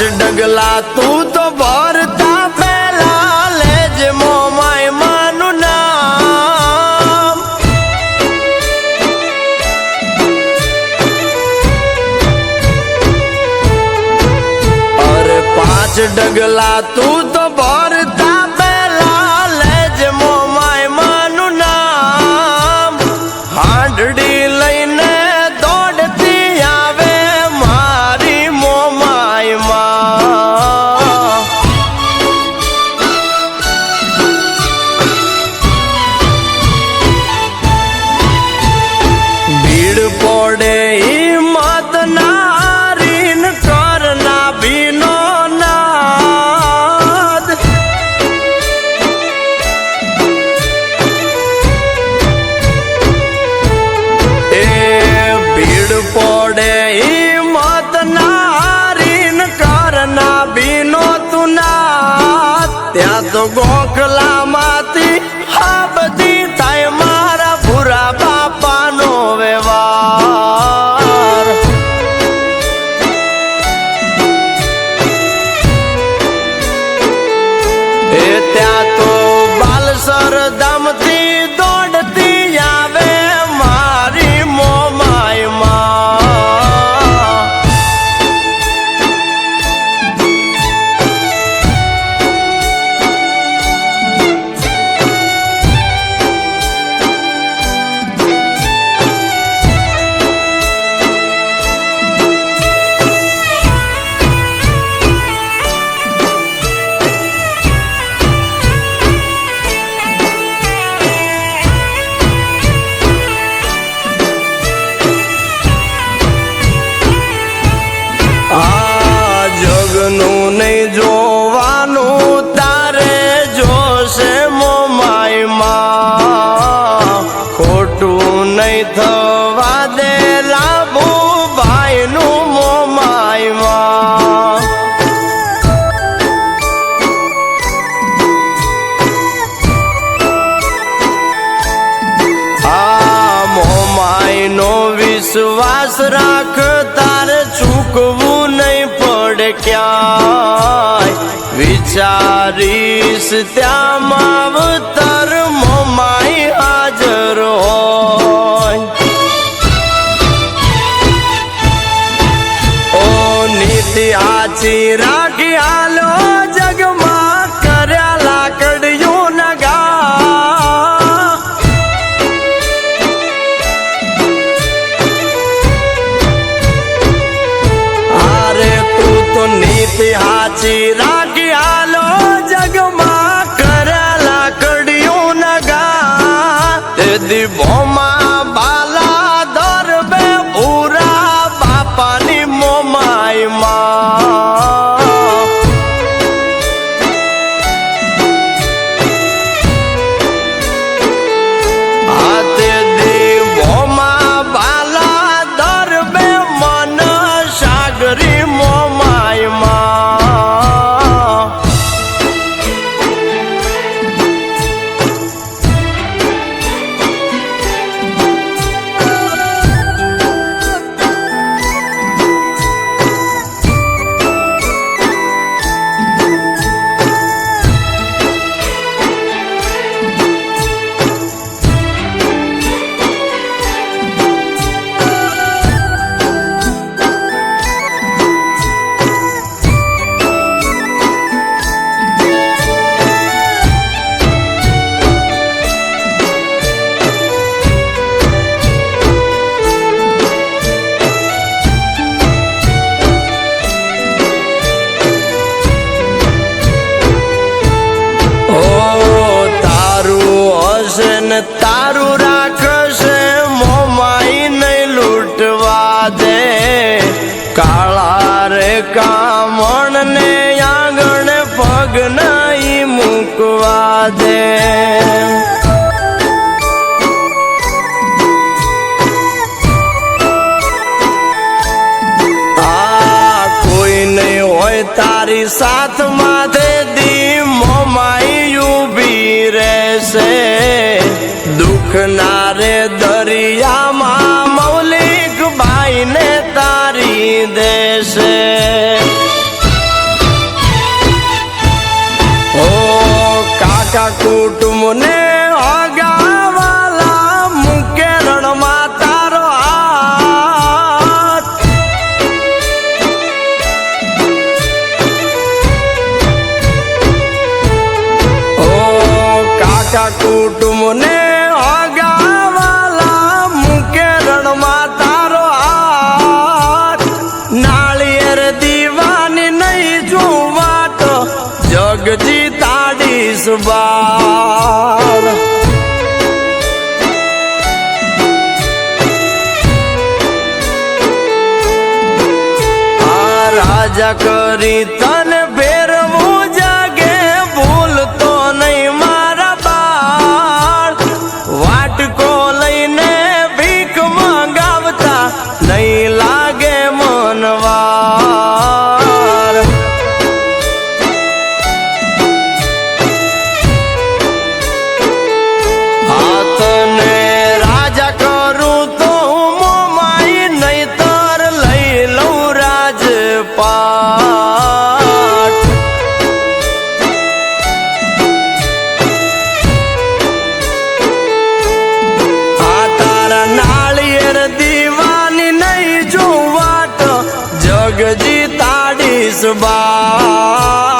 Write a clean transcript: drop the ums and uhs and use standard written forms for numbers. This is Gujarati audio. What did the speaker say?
ડગલા તું તો ભરતા પેલા લેજ મોમાય માનું નામ અરે 5 ડગલા તું તો ભરતા પેલા લેજ મોમાય માનું નામ હાંડડી લઈને દોડતી આવે મારી મોમાય માં ભીડ પડે હિંમત નારીન કરના ભીનો નાદ એ ભીડ પડે હિંમત નારીન કરના ભીનો તું નાદ ત્યાં તો ગોખલામાંથી આ બધી થાય મારા ભૂરા બાપાનો વ્યવહાર એ ત્યાં તો બાલસર ધામથી દોડતી આવે મારી મોમાય માં આ જગનું નહીં જોવાનું તારે જોશે મોમાય માં ખોટું નહીં થવા દે લાભુ ભાઈનું મોમાય માં આ મોમાયનો વિશ્વાસ રાખ તારે ચૂકવું નહીં પડે ક્યાંય વિચારીશ ત્યાં માવતર મોમાય હાજર હોય ઓ નીતિ આછી રાખી હાલો જગમાં કર્યા લાકડિયું નગા અરે તું તો નીતિ હાચી રાખી હાલો જગમાં કર્યા લાકડિયું નગા તે દીભોમાં બાલા દરબે ભૂરા બાપાની મોમાય માં આ તે દીભોમાં બાલા દરબે મન સાગરી મોમાય માં તારું રાખશે મોમાઈ નહીં લૂંટવા દે કાળા રે કામણ ને આંગણ પગ નહીં મૂકવા દે આ કોઈ નહીં હોય તારી સાથ માથે દી મોમાઈ ઊભી રહેશે દુઃખના રે દરિયામાં મૌલિક ભાઈને તારી દેશે ને અગાવાલા મૂકે રણમાં તારો હાથ. ઓ કાકા કુટુંબ ને અગાવાલા મૂકે રણમાં તારો હાથ. નાળિયેર દીવાની નહીં જોવા તો જગજી તાડીશ બાર. આ રાજા કરી તને ફેરવું જાગે ભૂલતો નહીં મારા બાળ. વાટકો લઈને ભીખ મંગાવતા નહીં લાગે મનવાર. હાથને રાજા કરું તો હું મોમાઈ નહીતર લઈ લઉં રાજપાટ. આ તારા નાળિયેર દીવાની નહીં જોવા તો જગજી તાડીશ બાર.